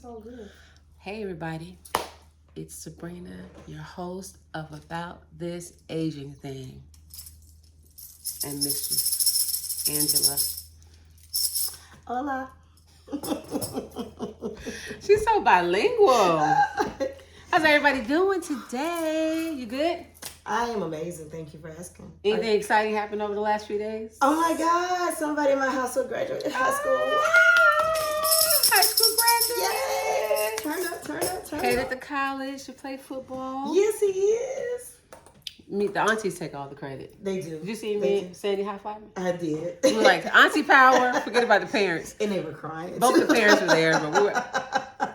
So good. Hey everybody, it's Sabrina, your host of About This Aging Thing, and Mistress Angela. Hola. She's so bilingual. How's everybody doing today? You good? I am amazing. Thank you for asking. Anything exciting happened over the last few days? Oh my God! Somebody in my household graduated high school. High school graduate. Yay! Turn up, turn up, turn Headed up. to college to play football. Yes, he is. The aunties take all the credit. They do. Did you see They me, Sandy, high five me? I did. We were like, Auntie Power, forget about the parents. And they were crying. Both the parents were there, but we were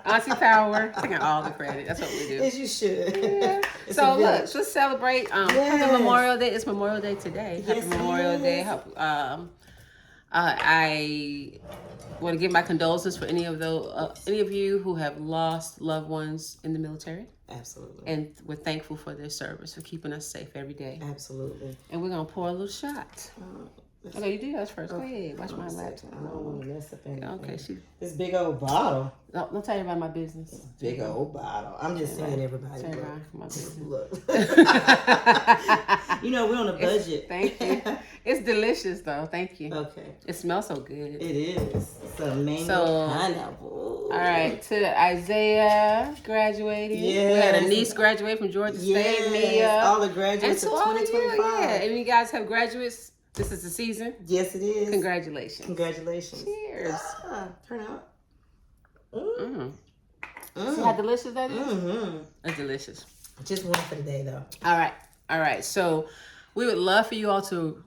Auntie Power taking all the credit. That's what we do. As you should. Yeah. It's So a look, village. let's celebrate. Happy Yes. Memorial Day. It's Memorial Day today. Yes, Happy it Memorial Day. is. I want to give my condolences for any of you who have lost loved ones in the military, Absolutely. and we're thankful for their service, for keeping us safe every day. Absolutely. And we're gonna pour a little shot. Okay, you do yours first. Go ahead. Watch my laptop. I don't want to mess up anything. Okay, This big old bottle. No, don't tell everybody my business. Big old bottle. I'm just saying, everybody. Turn Look. around for my business. Look. You know, we're on a budget. Thank you. It's delicious though. Thank you. Okay. It smells so good. It is. It's a mango So, pineapple. All right, to Isaiah graduating. We had a Yes. niece graduate from Georgia Yes. State, Mia. All the And graduates to of all of you, 2025. yeah. And you guys have graduates. This is the season. Yes, it is. Congratulations. Congratulations. Cheers. Turn out. Mm. Mm. See how delicious that is? Mm-hmm. It's delicious. Just one for the day, though. All right. So we would love for you all to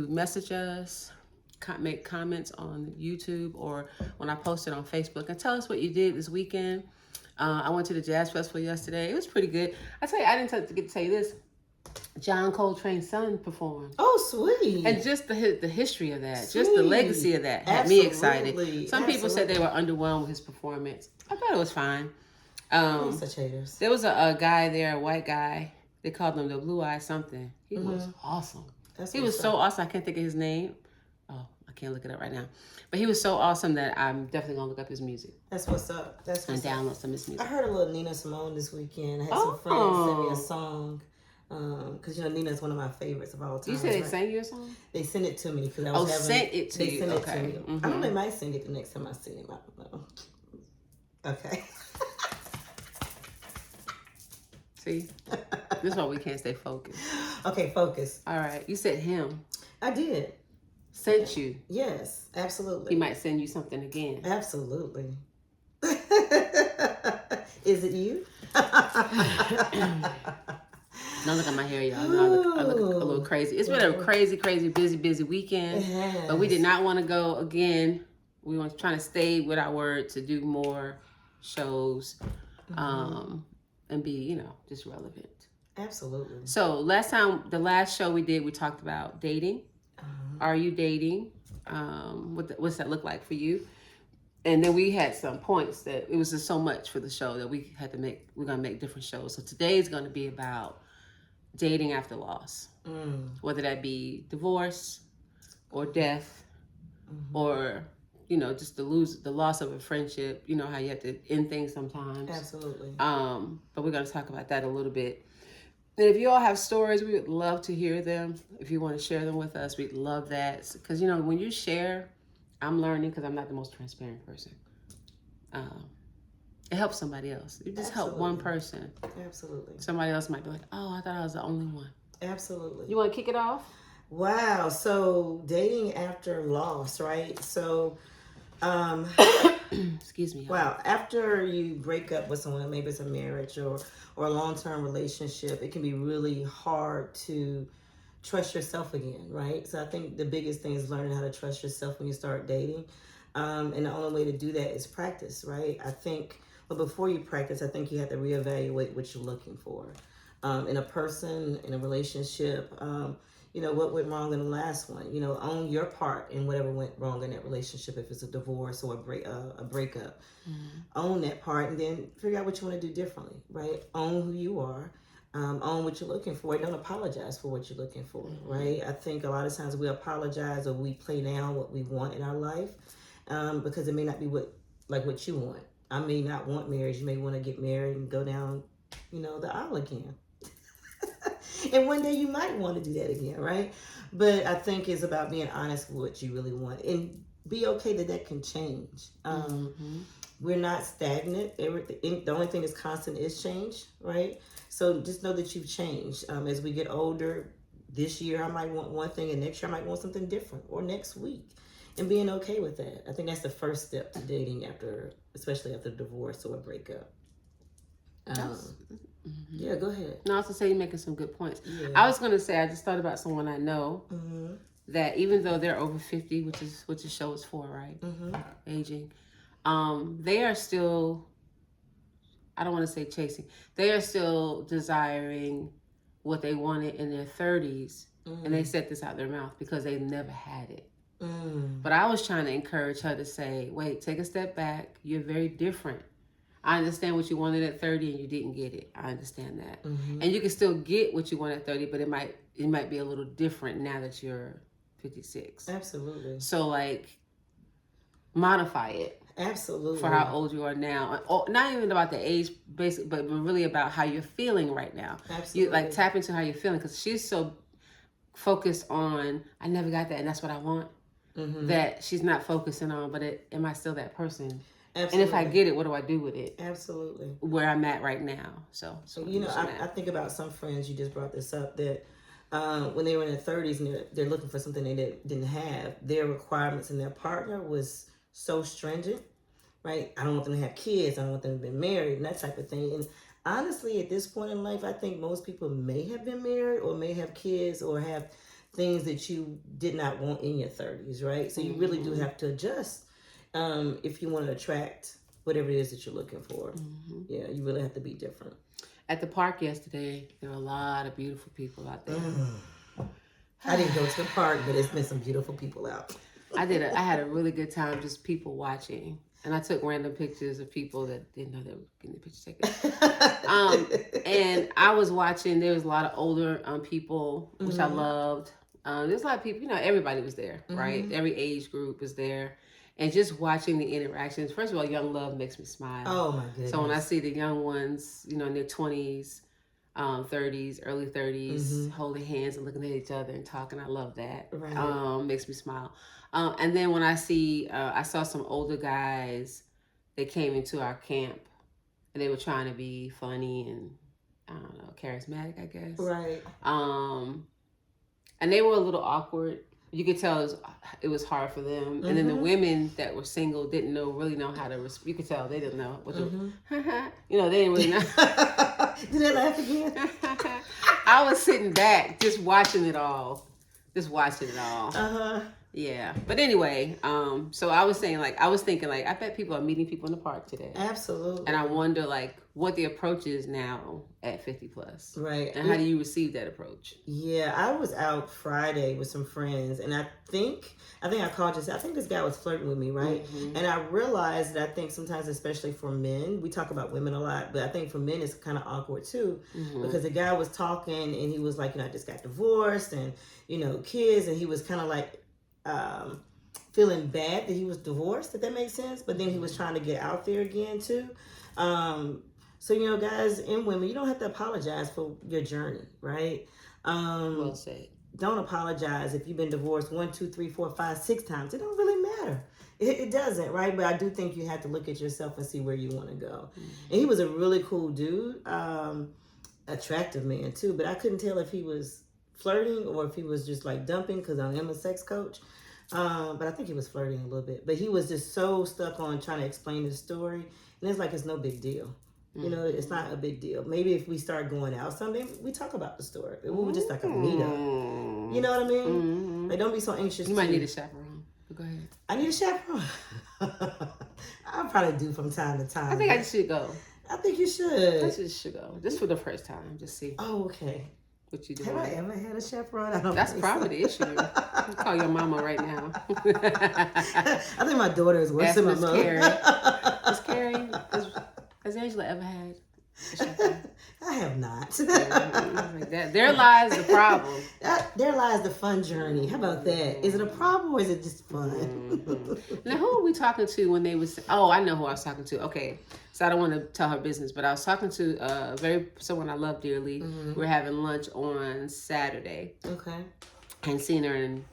message us, make comments on YouTube or when I post it on Facebook, and tell us what you did this weekend. I went to the Jazz Festival yesterday. It was pretty good. I tell you, I didn't get to tell you this. John Coltrane's son performed. Oh, sweet. And just the history of that, just the Sweet. legacy of that had me Absolutely. excited. Some people said they were underwhelmed with his performance. I thought it was fine. Such haters. There was a guy there, a white guy. They called him the Blue Eye something. He was awesome. That's He was what's so up. awesome. I can't think of his name. Oh, I can't look it up right now. But he was so awesome that I'm definitely gonna look up his music That's what's up. That's and what's up. download some of his I music. heard a little Nina Simone this weekend. I had Oh. some friends send me a song. Because Nina's one of my favorites of all time. You said they right? sang you a song? They sent it to me because I Oh, was having. sent it to they you. sent Okay. it to me. I don't know. They might send it the next time I see him. I don't know. Okay. See, this is why we can't stay focused. Okay. Focus. All right, you said him I did. sent you. Yes. Absolutely. He might send you something again. Absolutely. Is it you? Don't look at my hair, y'all. No, I look a little crazy. It's been a crazy, busy weekend. But we did not want to go again. We were trying to stay with our word to do more shows and be, just relevant. Absolutely. So the last show we did, we talked about dating. Are you dating? What's that look like for you? And then we had some points that it was just so much for the show that we had to make. We're going to make different shows. So today is going to be about dating after loss, whether that be divorce or death or, just the loss of a friendship. You know how you have to end things sometimes. Absolutely. But we're going to talk about that a little bit. And if you all have stories, we would love to hear them. If you want to share them with us, we'd love that. Because, when you share, I'm learning because I'm not the most transparent person. It helps somebody else. You just help one person. Absolutely. Somebody else might be like, oh, I thought I was the only one. Absolutely. You want to kick it off? Wow. So dating after loss, right? So, Excuse me. wow. After you break up with someone, maybe it's a marriage or a long-term relationship, it can be really hard to trust yourself again, right? So I think the biggest thing is learning how to trust yourself when you start dating. And the only way to do that is practice, right? I think, but before you practice, I think you have to reevaluate what you're looking for in a person, in a relationship. What went wrong in the last one? Own your part in whatever went wrong in that relationship. If it's a divorce or a breakup, own that part, and then figure out what you want to do differently, right? Own who you are. Own what you're looking for. Don't apologize for what you're looking for, right? I think a lot of times we apologize or we play down what we want in our life because it may not be what you want. I may not want marriage. You may want to get married and go down, the aisle again. And one day you might want to do that again, right? But I think it's about being honest with what you really want and be okay that can change. We're not stagnant. Everything, the only thing that's constant is change, right? So just know that you've changed. As we get older, this year I might want one thing, and next year I might want something different, or next week, and being okay with that. I think that's the first step to dating especially after divorce or a breakup. Yeah, go ahead. No, I was to say you're making some good points. Yeah. I was going to say I just thought about someone I know that even though they're over 50, which the show is for, right? Aging, they are still. I don't want to say chasing. They are still desiring what they wanted in their 30s, and they said this out their mouth because they never had it. But I was trying to encourage her to say, wait, take a step back. You're very different. I understand what you wanted at 30 and you didn't get it. I understand that. And you can still get what you want at 30, but it might be a little different now that you're 56. Absolutely. So like modify it. Absolutely. For how old you are now. Not even about the age, basic, but really about how you're feeling right now. Absolutely. You like tap into how you're feeling, because she's so focused on, I never got that and that's what I want, that she's not focusing on, but am I still that person? Absolutely. And if I get it, what do I do with it? Absolutely. Where I'm at right now. So I think about some friends, you just brought this up, that when they were in their 30s and they're looking for something they didn't have, their requirements in their partner was so stringent, right? I don't want them to have kids. I don't want them to be married and that type of thing. And honestly, at this point in life, I think most people may have been married or may have kids or have things that you did not want in your 30s, right? So you really do have to adjust if you want to attract whatever it is that you're looking for. Yeah, you really have to be different. At the park yesterday, there were a lot of beautiful people out there. I didn't go to the park, but it's been some beautiful people out. I had a really good time just people watching. And I took random pictures of people that didn't know they were getting the picture taken. And I was watching, there was a lot of older people, which I loved. There's a lot of people, everybody was there, right? Every age group was there. And just watching the interactions. First of all, young love makes me smile. Oh my goodness. So when I see the young ones, in their 20s, 30s, early 30s, holding hands and looking at each other and talking, I love that. Right. Makes me smile. And then when I saw some older guys that came into our camp and they were trying to be funny and, I don't know, charismatic, I guess. Right. And they were a little awkward. You could tell it was hard for them. And then the women that were single didn't really know how to, you could tell they didn't know what to, they didn't really know. Did they laugh again? I was sitting back just watching it all. Yeah. But anyway, so I was thinking, I bet people are meeting people in the park today. Absolutely. And I wonder, what the approach is now at 50 plus. Right. And how do you receive that approach? Yeah, I was out Friday with some friends, and I think I called you. I think this guy was flirting with me, right? And I realized that I think sometimes, especially for men, we talk about women a lot, but I think for men it's kind of awkward too, because the guy was talking and he was like, I just got divorced and kids, and he was kind of like feeling bad that he was divorced, if that makes sense. But then he was trying to get out there again too. So, guys and women, you don't have to apologize for your journey, right? Well said. Don't apologize if you've been divorced 1, 2, 3, 4, 5, 6 times. It don't really matter. It doesn't, right? But I do think you have to look at yourself and see where you want to go. And he was a really cool dude, attractive man too. But I couldn't tell if he was flirting or if he was just dumping, because I am a sex coach. But I think he was flirting a little bit. But he was just so stuck on trying to explain his story. And it's no big deal. It's not a big deal. Maybe if we start going out someday, we talk about the story. We were just like a meetup. You know what I mean? Don't be so anxious. You might need a chaperone. Go ahead. I need a chaperone. I'll probably do from time to time. I think I just should go. I think you should. I just should go. Just for the first time. Just see. Oh, okay. What you doing? Have I ever had a chaperone? That's probably the issue. You call your mama right now. I think my daughter is worse than my mom. Miss Carrie, has Angela ever had I have not. Like that. There lies the problem. There lies the fun journey. How about that? Is it a problem or is it just fun? Now, who were we talking to when they was? Oh, I know who I was talking to. Okay, so I don't want to tell her business, but I was talking to someone I love dearly. We're having lunch on Saturday. Okay. I hadn't seen her in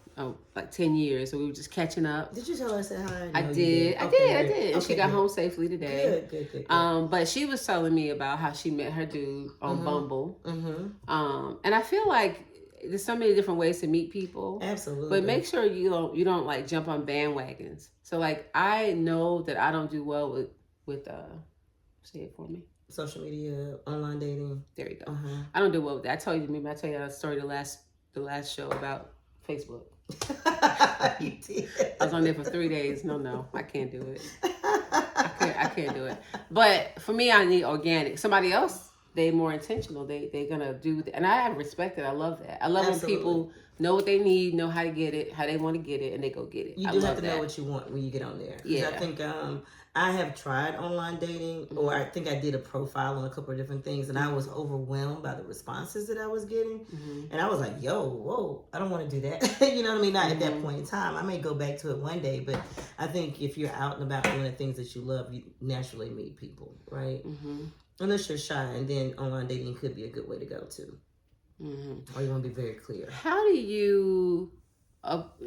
like 10 years, so we were just catching up. Did you tell her I said hi? I No, you did. I Okay, did. And she got home safely today. Good. But she was telling me about how she met her dude on Bumble. And I feel like there's so many different ways to meet people. Absolutely. But make sure you don't like jump on bandwagons. So like I know that I don't do well with say it for me. Social media, online dating. There you go. I don't do well with that. I tell you that story the last show about Facebook. You did. I was on there for 3 days. No, I can't do it. I can't do it. But for me, I need organic. Somebody else, they more intentional. They're gonna do and I respect it. I love that. I love when people know what they need, know how to get it, how they want to get it, and they go get it. You do have to know what you want when you get on there. Yeah. I think I have tried online dating, or I think I did a profile on a couple of different things, and I was overwhelmed by the responses that I was getting. And I was like, whoa, I don't want to do that. You know what I mean? Not at that point in time. I may go back to it one day, but I think if you're out and about doing the things that you love, you naturally meet people, right? Unless you're shy, and then online dating could be a good way to go too. Or you want to be very clear. How do you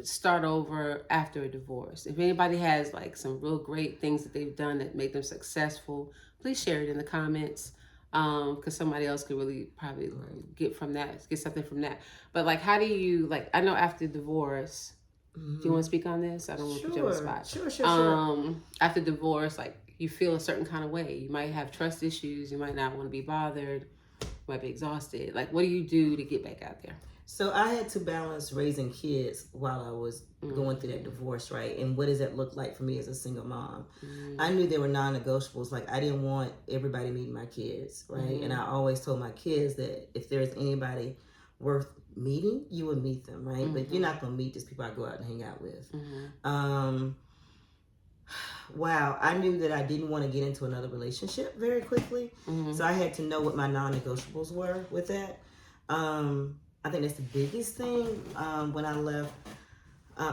start over after a divorce? If anybody has like some real great things that they've done that make them successful, please share it in the comments, because somebody else could really probably get something from that. But like, how do you, like, I know after divorce, do you want to speak on this? I don't want to put you on the spot. Sure. After divorce, like, you feel a certain kind of way. You might have trust issues. You might not want to be bothered. You might be exhausted. Like, what do you do to get back out there? So I had to balance raising kids while I was going through that divorce, right? And what does that look like for me as a single mom? I knew there were non-negotiables. Like, I didn't want everybody meeting my kids, right? And I always told my kids that if there's anybody worth meeting, you would meet them, right? But you're not going to meet just people I go out and hang out with. Wow, I knew that I didn't want to get into another relationship very quickly. So I had to know what my non-negotiables were with that. I think that's the biggest thing when I left,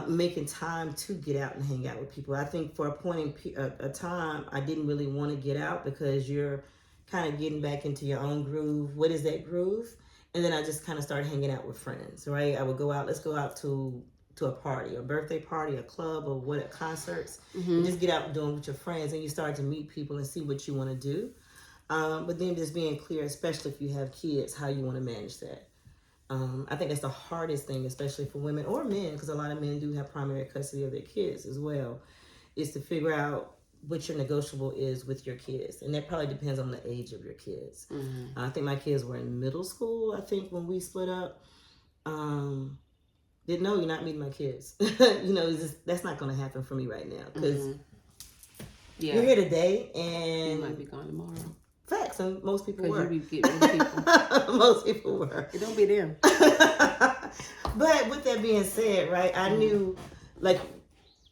making time to get out and hang out with people. I think for a point in a time, I didn't really want to get out because you're kind of getting back into your own groove. What is that groove? And then I just kind of started hanging out with friends, right? I would go out, let's go out to a party, a birthday party, a club, or concerts, and just get out and doing with your friends, and you start to meet people and see what you want to do. But then just being clear, especially if you have kids, how you want to manage that. I think that's the hardest thing, especially for women or men, because a lot of men do have primary custody of their kids as well, is to figure out what your negotiable is with your kids. And that probably depends on the age of your kids. I think my kids were in middle school, I think, when we split up. Didn't know you're not meeting my kids. That's not going to happen for me right now, because you're here today and you might be gone tomorrow. Facts, and most people were. You be getting rid of people. Most people were. It don't be them. But with that being said, right, I knew, like,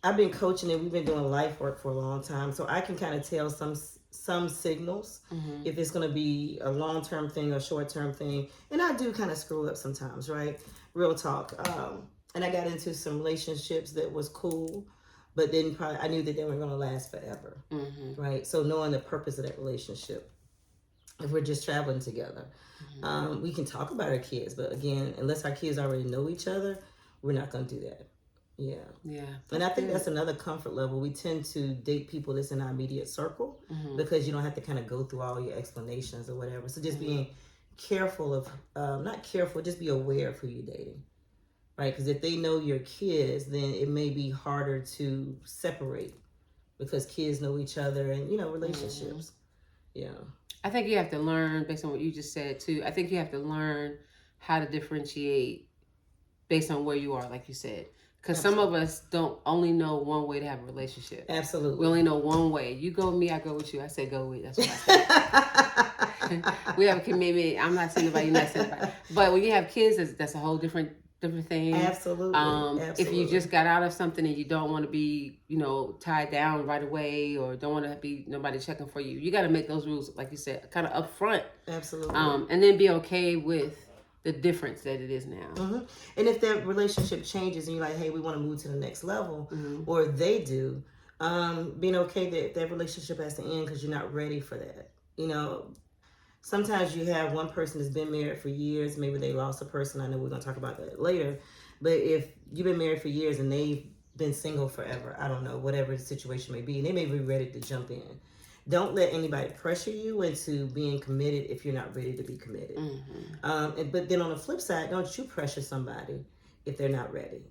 I've been coaching and we've been doing life work for a long time, so I can kind of tell some signals if it's going to be a long-term thing or short-term thing. And I do kind of screw up sometimes, right? Real talk. And I got into some relationships that was cool, but then I knew that they weren't going to last forever, right? So knowing the purpose of that relationship, if we're just traveling together, we can talk about our kids, but again, unless our kids already know each other, we're not going to do that. Yeah. And I think that's another comfort level. We tend to date people that's in our immediate circle because you don't have to kind of go through all your explanations or whatever. So just being careful of, not careful, just be aware of who you're dating, right? Because if they know your kids, then it may be harder to separate because kids know each other and, relationships. Yeah. I think you have to learn, based on what you just said too, I think you have to learn how to differentiate based on where you are, like you said. Because some of us don't only know one way to have a relationship. Absolutely. We only know one way. You go with me, I go with you. I say go with. That's what I say. We have a commitment. I'm not saying about you, not saying about. But when you have kids, that's a whole different different things. Absolutely. If you just got out of something and you don't want to be, tied down right away, or don't want to be nobody checking for you, you got to make those rules, like you said, kind of upfront. Absolutely. And then be okay with the difference that it is now. Mm-hmm. And if that relationship changes and you're like, hey, we want to move to the next level, or they do, being okay that relationship has to end because you're not ready for that. Sometimes you have one person that's been married for years. Maybe they lost a person. I know we're going to talk about that later. But if you've been married for years and they've been single forever, I don't know, whatever the situation may be, and they may be ready to jump in. Don't let anybody pressure you into being committed if you're not ready to be committed. But then on the flip side, don't you pressure somebody if they're not ready.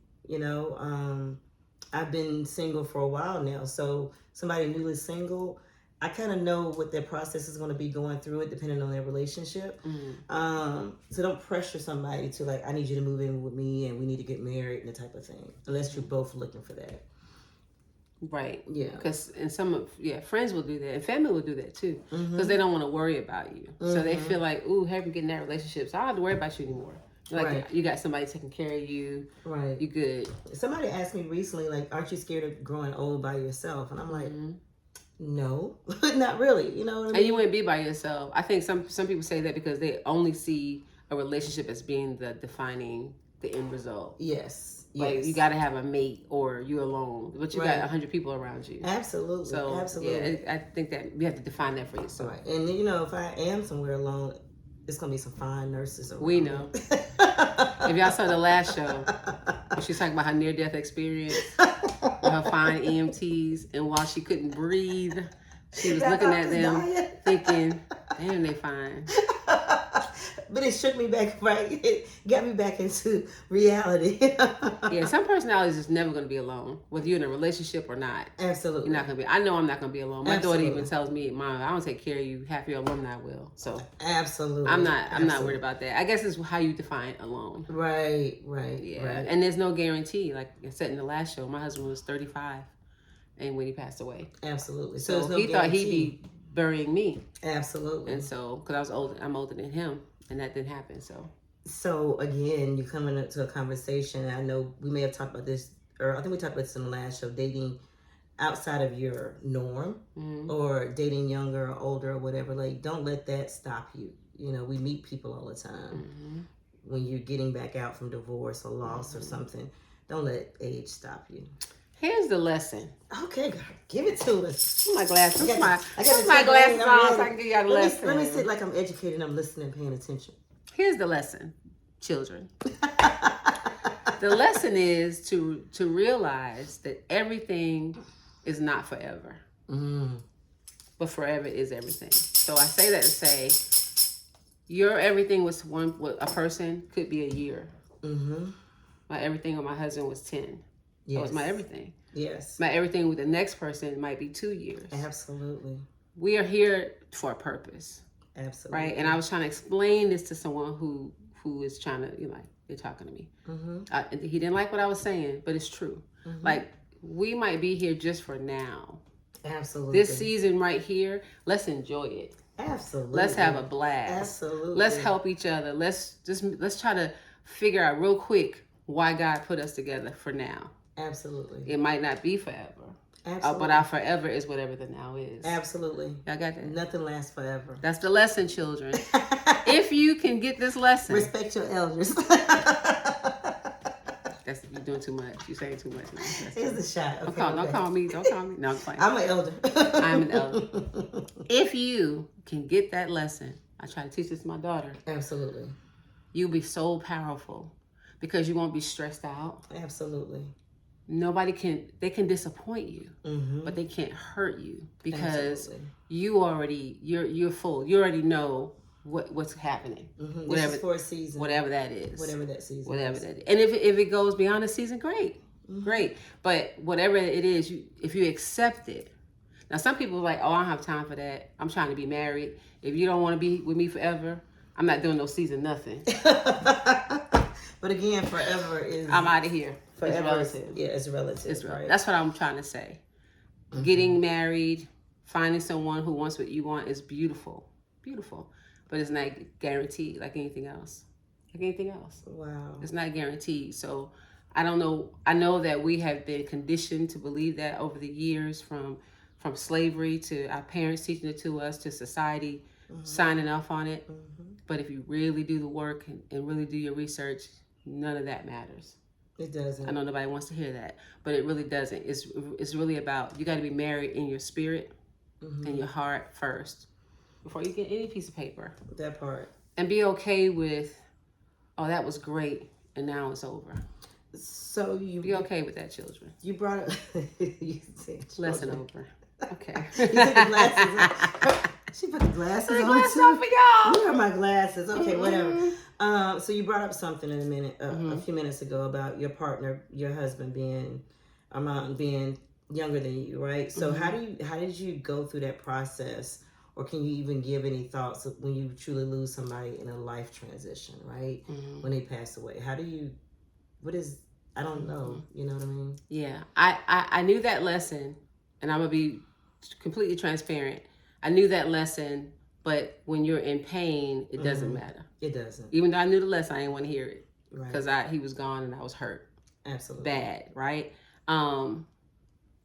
I've been single for a while now. So somebody newly single, I kind of know what their process is going to be going through it, depending on their relationship. So don't pressure somebody to like, I need you to move in with me and we need to get married and the type of thing, unless you're both looking for that. Right. Yeah. Because friends will do that, and family will do that too, because they don't want to worry about you. So they feel like, ooh, haven't get in that relationship, so I don't have to worry about you anymore. Like you got somebody taking care of you. Right. You good. Somebody asked me recently, like, aren't you scared of growing old by yourself? And I'm like, no, not really. You know what I mean? And you wouldn't be by yourself. I think some people say that because they only see a relationship as being the end result. Yes. Like you got to have a mate or you're alone, but you got 100 people around you. Absolutely. So absolutely. Yeah, I think that you have to define that for yourself. Right. And if I am somewhere alone, it's gonna be some fine nurses around. We know. If y'all saw the last show, she was talking about her near-death experience with her fine EMTs, and while she couldn't breathe, she was looking at them, thinking, "Damn, they fine." But it shook me back, right? It got me back into reality. Yeah, some personalities is never going to be alone, whether you're in a relationship or not. Absolutely. You're not going to be. I know I'm not going to be alone. My daughter even tells me, Mom, I don't take care of you. Half your alumni will. So absolutely. I'm not worried about that. I guess it's how you define alone. Right. Yeah. Right. And there's no guarantee. Like I said in the last show, my husband was 35 and when he passed away. Absolutely. So he thought he'd be burying me. Absolutely. And so, because I'm older than him. And that didn't happen, So again, you're coming up to a conversation. I know we may have talked about this, or I think we talked about this in the last show, dating outside of your norm, or dating younger or older or whatever. Like, don't let that stop you. We meet people all the time. When you're getting back out from divorce or loss or something, don't let age stop you. Here's the lesson. Okay, God, give it to us. My glasses. I got my glasses on so I can give y'all the lesson. Let me sit like I'm educated and I'm listening, paying attention. Here's the lesson, children. The lesson is to realize that everything is not forever. But forever is everything. So I say that to say, your everything with a person could be a year. My everything with my husband was 10. Yes. That was my everything. Yes. My everything with the next person might be 2 years. Absolutely. We are here for a purpose. Absolutely. Right? And I was trying to explain this to someone who is trying to, they're talking to me. He didn't like what I was saying, but it's true. Like, we might be here just for now. Absolutely. This season right here, let's enjoy it. Absolutely. Let's have a blast. Absolutely. Let's help each other. Let's try to figure out real quick why God put us together for now. Absolutely. It might not be forever. Absolutely. But our forever is whatever the now is. Absolutely. Y'all got that? Nothing lasts forever. That's the lesson, children. If you can get this lesson. Respect your elders. You're doing too much. You're saying too much now. It's a shot. Okay, Don't call me. Don't call me. No, I'm playing. I'm an elder. I'm an elder. If you can get that lesson, I try to teach this to my daughter. Absolutely. You'll be so powerful because you won't be stressed out. Absolutely. Nobody can disappoint you, but they can't hurt you because you're full. You already know what's happening. Whatever for a season. Whatever that is. Whatever that season. Whatever that is. And if it goes beyond a season, great. Great. But whatever it is, if you accept it. Now some people are like, oh, I don't have time for that. I'm trying to be married. If you don't want to be with me forever, I'm not doing no season nothing. But again, forever is... I'm out of here. Forever it's relative. Yeah, it's relative. It's right? That's what I'm trying to say. Getting married, finding someone who wants what you want is beautiful. Beautiful. But it's not guaranteed like anything else. like anything else. Wow. It's not guaranteed. So I don't know. I know that we have been conditioned to believe that over the years, from slavery to our parents teaching it to us to society signing off on it. But if you really do the work and really do your research, none of that matters. It doesn't. I know nobody wants to hear that, but it really doesn't. It's really about, you got to be married in your spirit and your heart first before you get any piece of paper. That part. And be okay with, oh, that was great, and now it's over. So you Be okay with that, children. You brought up you said Lesson over. Okay. You took the glasses on. She put the glasses on Glasses too. on for y'all. Where are my glasses? Okay, whatever. So you brought up something in a few minutes ago about your partner, your husband being younger than you, right? So how did you go through that process, or can you even give any thoughts of when you truly lose somebody in a life transition, right? When they pass away, I don't know. You know what I mean? Yeah, I knew that lesson, and I'm gonna be completely transparent. I knew that lesson, but when you're in pain, it doesn't matter. It doesn't. Even though I knew the lesson, I didn't want to hear it because Right. he was gone and I was hurt. Absolutely. Bad, right?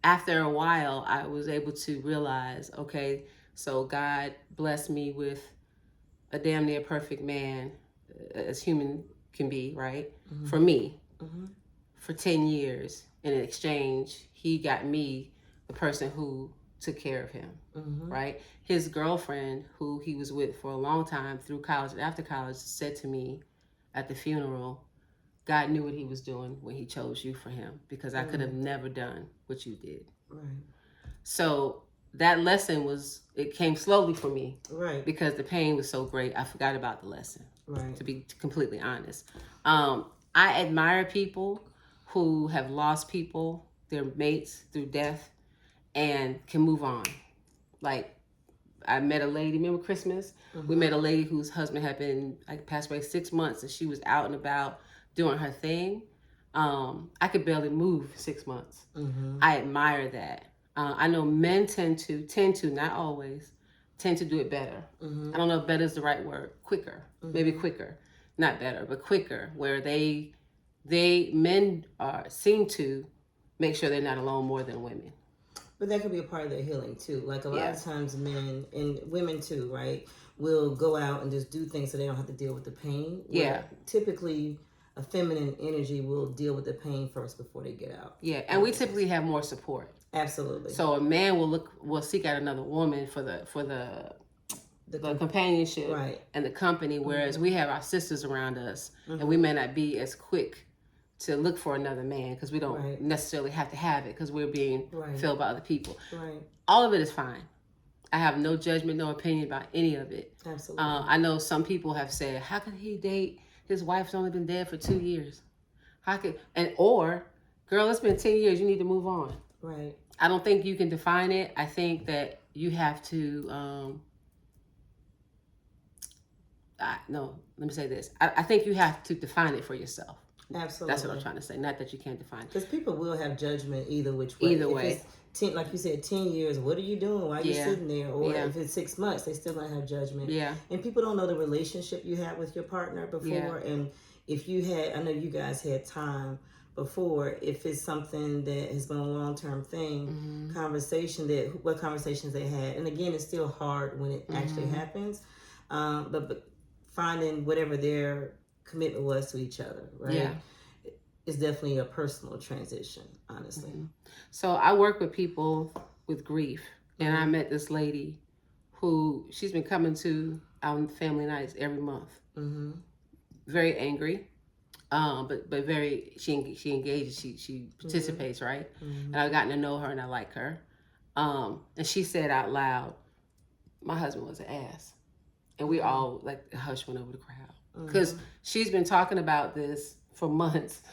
After a while, I was able to realize, okay, so God blessed me with a damn near perfect man, as human can be, right? For me, for 10 years. In exchange, he got me the person who took care of him, right? His girlfriend, who he was with for a long time through college and after college, said to me at the funeral, God knew what he was doing when he chose you for him, because I could have never done what you did. Right. So that lesson it came slowly for me, Right. because the pain was so great. I forgot about the lesson, Right. to be completely honest. I admire people who have lost people, their mates, through death, and can move on. Like, I met a lady, remember Christmas? We met a lady whose husband had been, passed away 6 months, and she was out and about doing her thing. I could barely move 6 months. I admire that. I know men tend to, not always, tend to do it better. I don't know if better is the right word. Quicker, maybe quicker, not better, but quicker, where men seem to make sure they're not alone more than women. But that could be a part of their healing too. Like a lot of times men and women too, right, will go out and just do things so they don't have to deal with the pain. Yeah. Typically, a feminine energy will deal with the pain first before they get out. Yeah, and we typically have more support. Absolutely. So a man will seek out another woman for the companionship, right, and the company, whereas we have our sisters around us, and we may not be as quick to look for another man because we don't necessarily have to have it because we're being filled by other people. Right. All of it is fine. I have no judgment, no opinion about any of it. Absolutely. I know some people have said, how could he date? His wife's only been dead for 2 years. Or, girl, it's been 10 years. You need to move on. Right. I don't think you can define it. I think that you have to, no, let me say this. I think you have to define it for yourself. Absolutely. That's what I'm trying to say. Not that you can't define it. Because people will have judgment either which way. Either way. If it's like you said, 10 years, what are you doing? Why are you sitting there? Or if it's 6 months, they still gonna have judgment. Yeah. And people don't know the relationship you had with your partner before. Yeah. And if you had, I know you guys had time before, if it's something that has been a long-term thing, what conversations they had. And again, it's still hard when it actually happens. But finding whatever their commitment was to each other, right? Yeah. It's definitely a personal transition, honestly. So I work with people with grief, and I met this lady who she's been coming to our family nights every month. Very angry, but very she engages, she participates, right? And I've gotten to know her, and I like her. And she said out loud, "My husband was an ass," and we all like the hush went over the crowd because she's been talking about this for months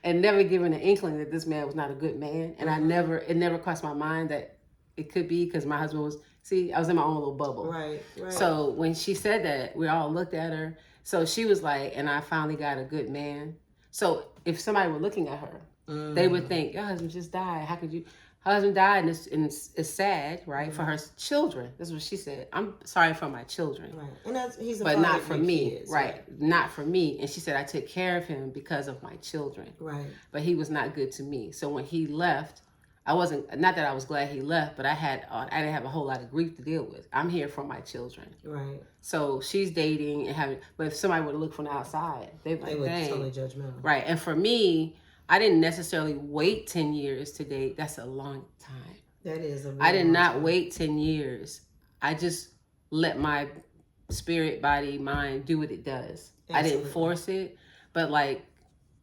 and never given an inkling that this man was not a good man. And it never crossed my mind that it could be, because my husband was, I was in my own little bubble. Right. So when she said that, we all looked at her. So she was like, and I finally got a good man. So if somebody were looking at her, they would think, your husband just died. How could you? Her husband died, and it's sad, right? For her children. That's what she said. I'm sorry for my children. Right. And he's a but father not of for your me, kids, right? Not for me. And she said I took care of him because of my children, Right. but he was not good to me. So when he left, I wasn't, not that I was glad he left, but I didn't have a whole lot of grief to deal with. I'm here for my children. Right. So she's dating and having, but if somebody were to look from the outside, they'd be They like, would dang. totally judgmental. Right. And for me, I didn't necessarily wait 10 years to date. That's a long time. That is a I did long not time. wait 10 years. I just let my spirit, body, mind do what it does. I didn't Absolutely. force it. But like,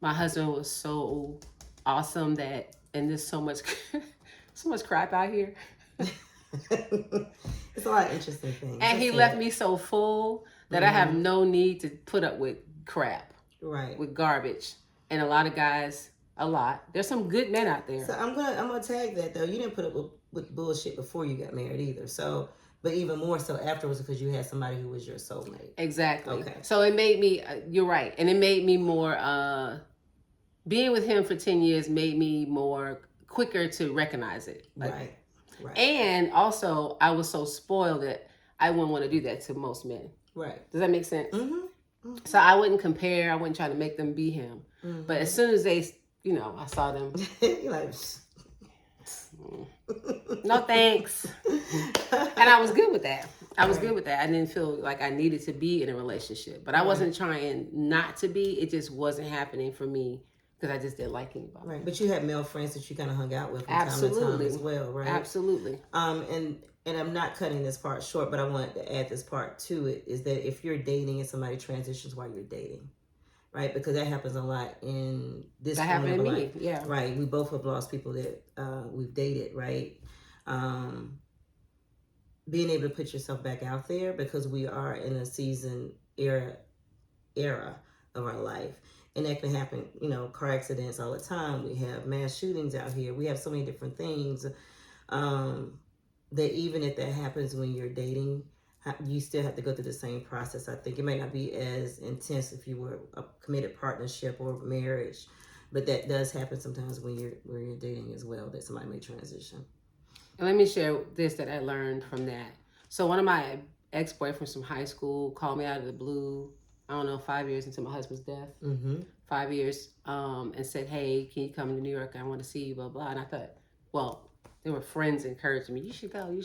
my husband was so awesome that, and there's so much, so much crap out here. It's a lot of interesting things. And he left me so full that I have no need to put up with crap, Right. with garbage. And a lot of guys, there's some good men out there. So I'm gonna tag that though. You didn't put up with bullshit before you got married either. So, but even more so afterwards because you had somebody who was your soulmate. Exactly. Okay. So it made me, you're right. And it made me more, being with him for 10 years made me more quicker to recognize it. Like, Right. Right. and also I was so spoiled that I wouldn't want to do that to most men. Right. Does that make sense? Mm-hmm. So I wouldn't compare. I wouldn't try to make them be him. Mm-hmm. But as soon as they, I saw them, You're like, no thanks. And I was good with that. I was good with that. I didn't feel like I needed to be in a relationship. But I wasn't trying not to be. It just wasn't happening for me because I just didn't like anybody. Right. But you had male friends that you kind of hung out with from time to time Absolutely. as well, right? Absolutely. And I'm not cutting this part short, but I wanted to add this part to it, is that if you're dating and somebody transitions while you're dating, right? Because that happens a lot in this That point happened of to me. life. Yeah. Right. We both have lost people that we've dated, right? Being able to put yourself back out there because we are in a season era of our life. And that can happen, car accidents all the time. We have mass shootings out here. We have so many different things that even if that happens when you're dating, you still have to go through the same process. I think it may not be as intense if you were a committed partnership or marriage, but that does happen sometimes when you're dating as well, that somebody may transition. And let me share this that I learned from that. So one of my ex-boyfriends from high school called me out of the blue, 5 years into my husband's death. Mm-hmm. 5 years, and said, hey, can you come to New York? I want to see you, blah, blah. And I thought, well, there were friends encouraging me, you should go.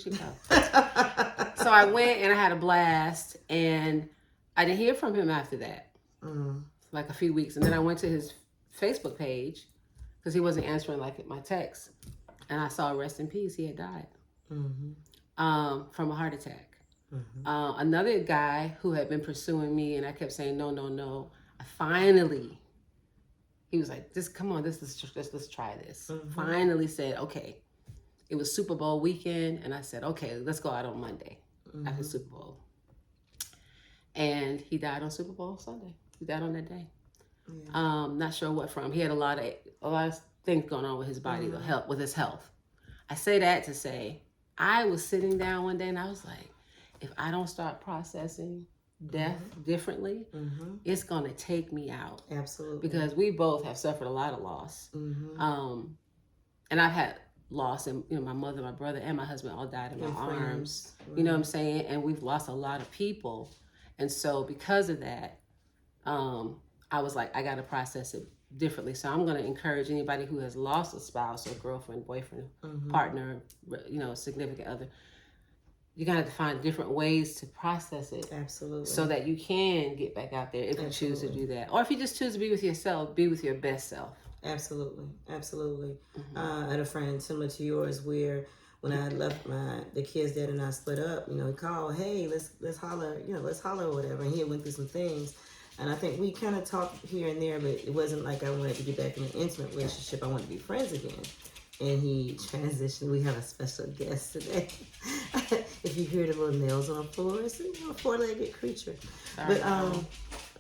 So I went and I had a blast, and I didn't hear from him after that, like a few weeks. And then I went to his Facebook page because he wasn't answering like my texts. And I saw rest in peace. He had died from a heart attack. Another guy who had been pursuing me, and I kept saying, no. Finally, he was like, just come on, let's try this. Finally said, okay. It was Super Bowl weekend, and I said, okay, let's go out on Monday after Super Bowl. And he died on Super Bowl Sunday. He died on that day. Yeah. Not sure what from. He had a lot of things going on with his body, with his health. I say that to say, I was sitting down one day and I was like, if I don't start processing death differently, it's going to take me out. Absolutely. Because we both have suffered a lot of loss. And I've had loss, and my mother, my brother, and my husband all died in my arms. Right. You know what I'm saying? And we've lost a lot of people. And so because of that, I was like, I got to process it differently. So I'm going to encourage anybody who has lost a spouse or girlfriend, boyfriend, partner, significant other. You're going to have to find different ways to process it. Absolutely. So that you can get back out there if you choose to do that. Or if you just choose to be with yourself, be with your best self. Absolutely. I had a friend similar to yours where when I left the kids' dad and I split up, he called, hey, let's holler, let's holler or whatever. And he went through some things. And I think we kind of talked here and there, but it wasn't like I wanted to get back in an intimate relationship. I wanted to be friends again. And he transitioned. We have a special guest today. If you hear the little nails on the floor, it's a four-legged creature. Sorry, but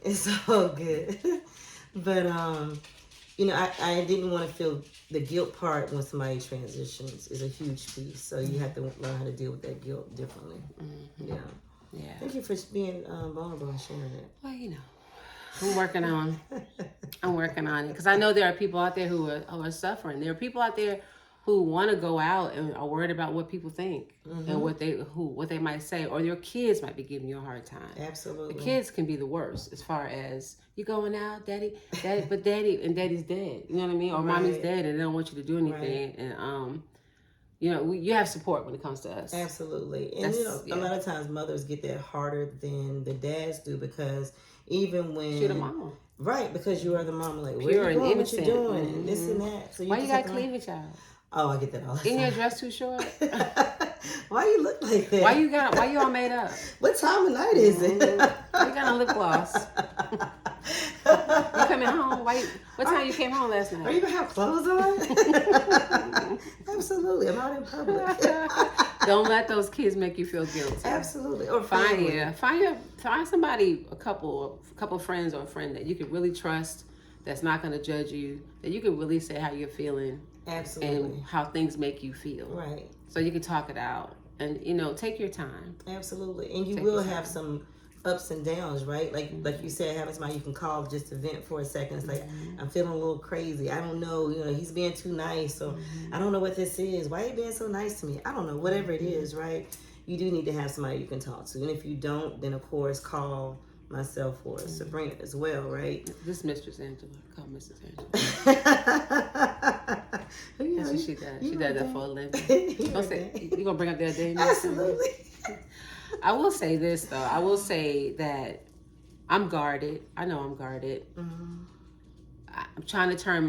it's all good. But I didn't want to feel the guilt part when somebody transitions is a huge piece. So you have to learn how to deal with that guilt differently. Yeah. Thank you for being vulnerable and sharing it. Well, I'm working on it because I know there are people out there who are suffering. There are people out there who want to go out and are worried about what people think and what they might say, or your kids might be giving you a hard time. Absolutely. The kids can be the worst as far as you going out, daddy, but daddy's dead. You know what I mean? Or mommy's dead and they don't want you to do anything. And you have support when it comes to us. Absolutely. And a lot of times mothers get that harder than the dads do, because even when you're the mama. Right, because you are the mama, like, pure where you going, what you innocent. doing, and this and that. So why you got cleavage out? Oh, I get that all the time. Isn't your dress too short? Why you look like that? Why you all made up? What time of night is it? You got on lip gloss. You coming home? What time you came home last night? Are you gonna have clothes on? Absolutely, I'm out in public. Don't let those kids make you feel guilty. Absolutely. Or find somebody, a couple of friends, or a friend that you can really trust, that's not going to judge you, that you can really say how you're feeling. Absolutely. And how things make you feel. Right. So you can talk it out, and take your time. Absolutely. And you will have some ups and downs, right? Like you said, having somebody you can call just to vent for a second. It's like, I'm feeling a little crazy. I don't know, he's being too nice, or I don't know what this is. Why are you being so nice to me? I don't know, whatever it is, right? You do need to have somebody you can talk to. And if you don't, then of course call myself or Sabrina as well, right? This Mistress Angela. Call Mrs. Angela. That's what she does. She does that for a living. You gonna bring up that day? Absolutely. I will say this though. I will say that I'm guarded. I know I'm guarded. I'm trying to turn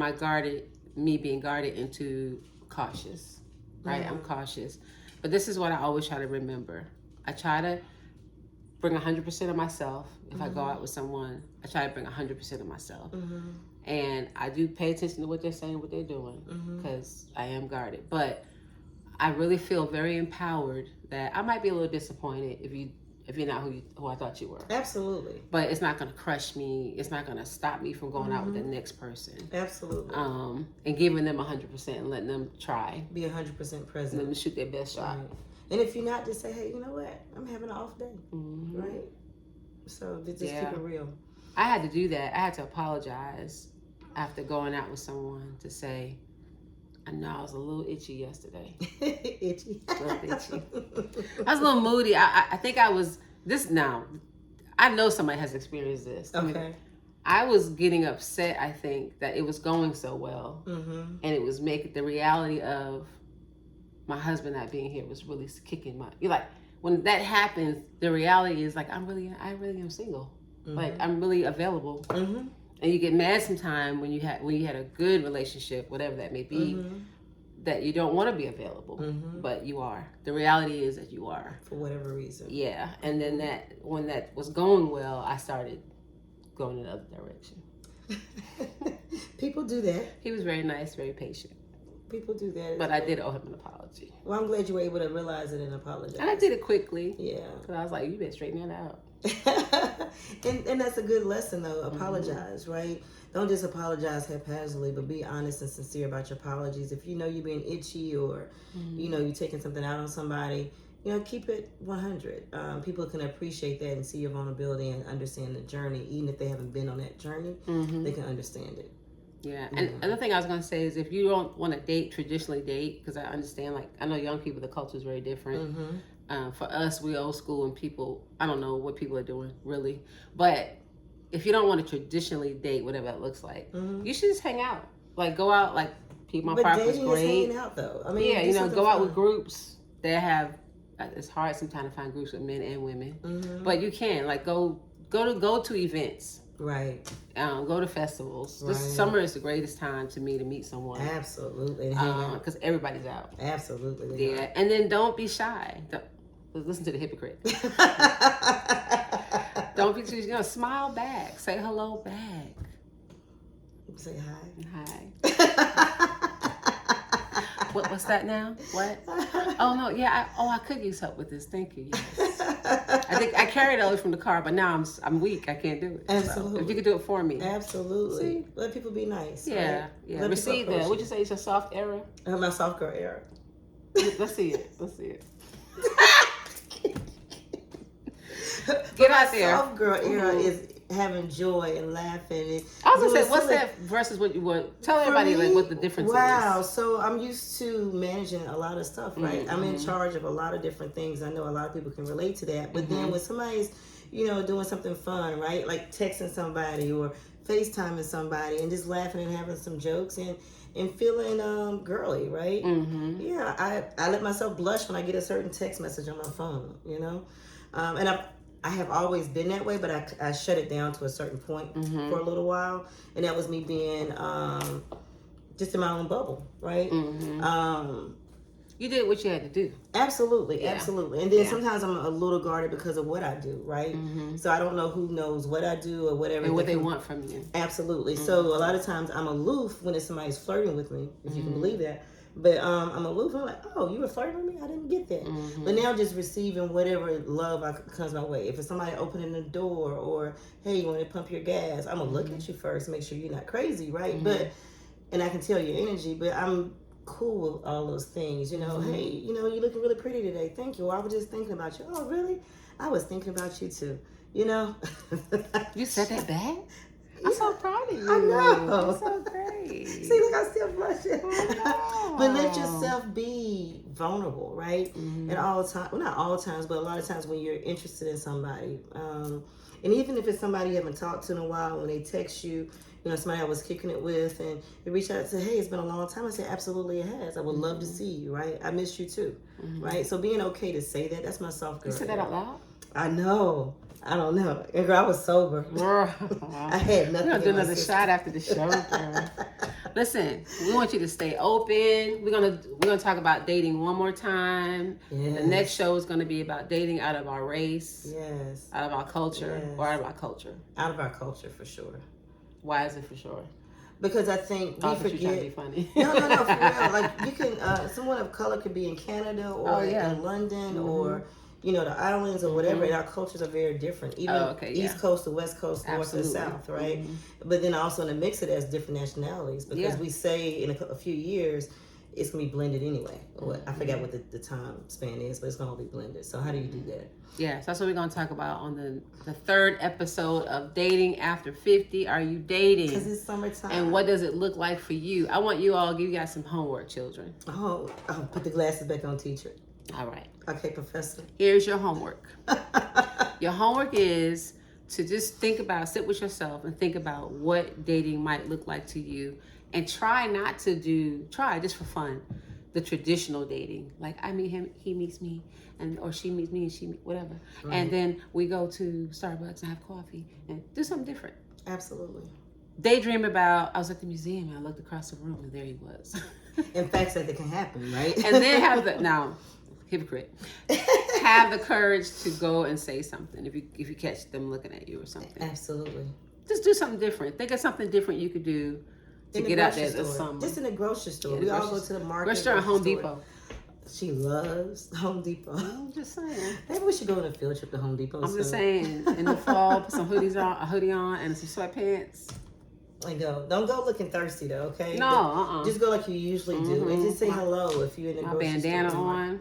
me being guarded into cautious. Right? I'm cautious. But this is what I always try to remember. I try to bring 100% of myself. If I go out with someone, I try to bring 100% of myself. And I do pay attention to what they're saying, what they're doing, because I am guarded. But I really feel very empowered that I might be a little disappointed if you're not who I thought you were. Absolutely. But it's not going to crush me. It's not going to stop me from going out with the next person. Absolutely. And giving them 100% and letting them try. Be 100% present. Let them shoot their best shot. Right. And if you're not, just say, hey, you know what? I'm having an off day. Right? So just keep it real. I had to do that. I had to apologize after going out with someone to say, I know I was a little itchy yesterday. Itchy. A little itchy. I was a little moody. I think I was this now. I know somebody has experienced this. Okay. I was getting upset, I think, that it was going so well. And it was making the reality of my husband not being here was really kicking my. You're like, when that happens, the reality is like, I really am single. Like, I'm really available. And you get mad sometimes when you had a good relationship, whatever that may be, that you don't want to be available, but you are. The reality is that you are. For whatever reason. Yeah. And then when that was going well, I started going in the other direction. People do that. He was very nice, very patient. People do that. But I did owe him an apology. Well, I'm glad you were able to realize it and apologize. And I did it quickly. Yeah. Because I was like, you better straighten that out. and that's a good lesson, though. Apologize, right? Don't just apologize haphazardly, but be honest and sincere about your apologies. If you know you're being itchy or, you're taking something out on somebody, keep it 100. People can appreciate that and see your vulnerability and understand the journey. Even if they haven't been on that journey, they can understand it. Yeah. And another thing I was going to say is if you don't want to traditionally date, because I understand, like, I know young people, the culture is very different. For us, we old school and people, I don't know what people are doing, really. But if you don't want to traditionally date, whatever that looks like, you should just hang out. Like, go out, like, Piedmont Park was great. Is hanging out, though. I mean, yeah, go out with groups that have, it's hard sometimes to find groups with men and women. But you can, like, go to events. Right. Go to festivals. Right. This summer is the greatest time to me to meet someone. Absolutely. Because everybody's out. Absolutely. Yeah. And then don't be shy. Listen to the hypocrite. Don't be too, smile back. Say hello back. Say hi. Hi. What's that now? What? Oh, no. Yeah. I could use help with this. Thank you. Yes. I think I carried it over from the car, but now I'm weak. I can't do it. Absolutely. So if you could do it for me. Absolutely. See? Let people be nice. Yeah. Right? Yeah. Receive that. What'd you say? It's a soft era? My soft girl era. Let's see it. Get out there. Soft girl era is having joy and laughing. And I was gonna doing say, what's silly- that versus what you want? Tell For everybody me, like what the difference wow. is. So I'm used to managing a lot of stuff, right? I'm in Mhm. charge of a lot of different things. I know a lot of people can relate to that. But then Mhm. when somebody's, doing something fun, right? Like texting somebody or FaceTiming somebody and just laughing and having some jokes and feeling girly, right? Mm-hmm. Yeah, I let myself blush when I get a certain text message on my phone. And I have always been that way, but I shut it down to a certain point Mm-hmm. for a little while, and that was me being just in my own bubble, right? Mm-hmm. You did what you had to do. Absolutely, Yeah. absolutely. And then Yeah. sometimes I'm a little guarded because of what I do, right? Mm-hmm. So I don't know who knows what I do or whatever. And what they want from you. Absolutely. So a lot of times I'm aloof when it's somebody's flirting with me, if you can believe that. But I'm aloof. I'm like, oh, you were flirting with me? I didn't get that. But now just receiving whatever love comes my way. If it's somebody opening the door or, hey, you want to pump your gas? I'm going to look at you first, make sure you're not crazy, right? And I can tell your energy, but I'm cool with all those things. Hey, you're looking really pretty today. Thank you. Or I was just thinking about you. Oh, really? I was thinking about you too. You said that back? I'm so proud of you. I know. That's so great. See, look, I'm still blushing. Oh, But let wow. yourself be vulnerable, right? And all the time, well, not all times, but a lot of times when you're interested in somebody, and even if it's somebody you haven't talked to in a while, when they text you, somebody I was kicking it with, and they reach out and say, hey, it's been a long time. I say, absolutely it has. I would love to see you, right? I miss you too, right? So being okay to say that, that's my soft girl. You said that out loud? I know. I don't know. And girl, I was sober. Girl. I had nothing. We're going to do in my another system. shot after the show, girl. Listen, we want you to stay open. We're gonna talk about dating one more time. Yes. The next show is gonna be about dating out of our race, Yes. out of our culture, Yes. or out of our culture. Out of our culture, for sure. Why is it for sure? Because I think we Oh, but forget. you're trying to be funny. No, for real. Like you can, someone of color could be in Canada or in London or the islands or whatever. And our cultures are very different. Even East Coast to West Coast, North to South, right? But then also in the mix of that, it's different nationalities because we say in a few years it's gonna be blended anyway. I forgot what the time span is, but it's gonna all be blended. So how do you do that? Yeah, so that's what we're gonna talk about on the third episode of Dating After 50. Are you dating? Because it's summertime. And what does it look like for you? I want you all, you got some homework, children. Oh, I'll put the glasses back on, teacher. All right. Okay, professor. Here's your homework. Your homework is to just sit with yourself and think about what dating might look like to you, and try just for fun, the traditional dating. Like I meet him, he meets me, or she meets me and whatever. Right. And then we go to Starbucks and have coffee and do something different. Absolutely. Daydream about, I was at the museum and I looked across the room and there he was. In fact, that can happen, right? And then hypocrite. Have the courage to go and say something if you catch them looking at you or something. Absolutely. Just do something different. Think of something different you could do to get out there this summer. Just in the grocery store. We all go to the market. Grocery store and Home Depot. She loves Home Depot. I'm just saying. Maybe we should go on a field trip to Home Depot. I'm just saying. In the fall, put some hoodies on, a hoodie on, and some sweatpants. And go. Don't go looking thirsty though, okay? No, Just go like you usually do, and just say hello if you're in the grocery store. My bandana on.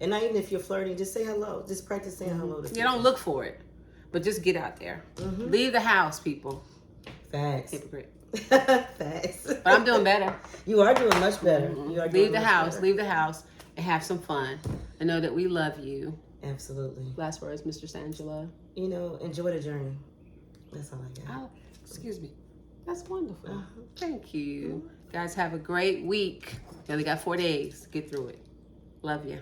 And not even if you're flirting, just say hello. Just practice saying hello to people. You don't look for it, but just get out there. Leave the house, people. Facts. Hypocrite. Facts. But I'm doing better. You are doing much better. You are Leave the house, and have some fun. And know that we love you. Absolutely. Last words, Mr. Sangela. Enjoy the journey. That's all I got. Oh, excuse me. That's wonderful. Thank you. Guys, have a great week. You only got 4 days. Get through it. Love you.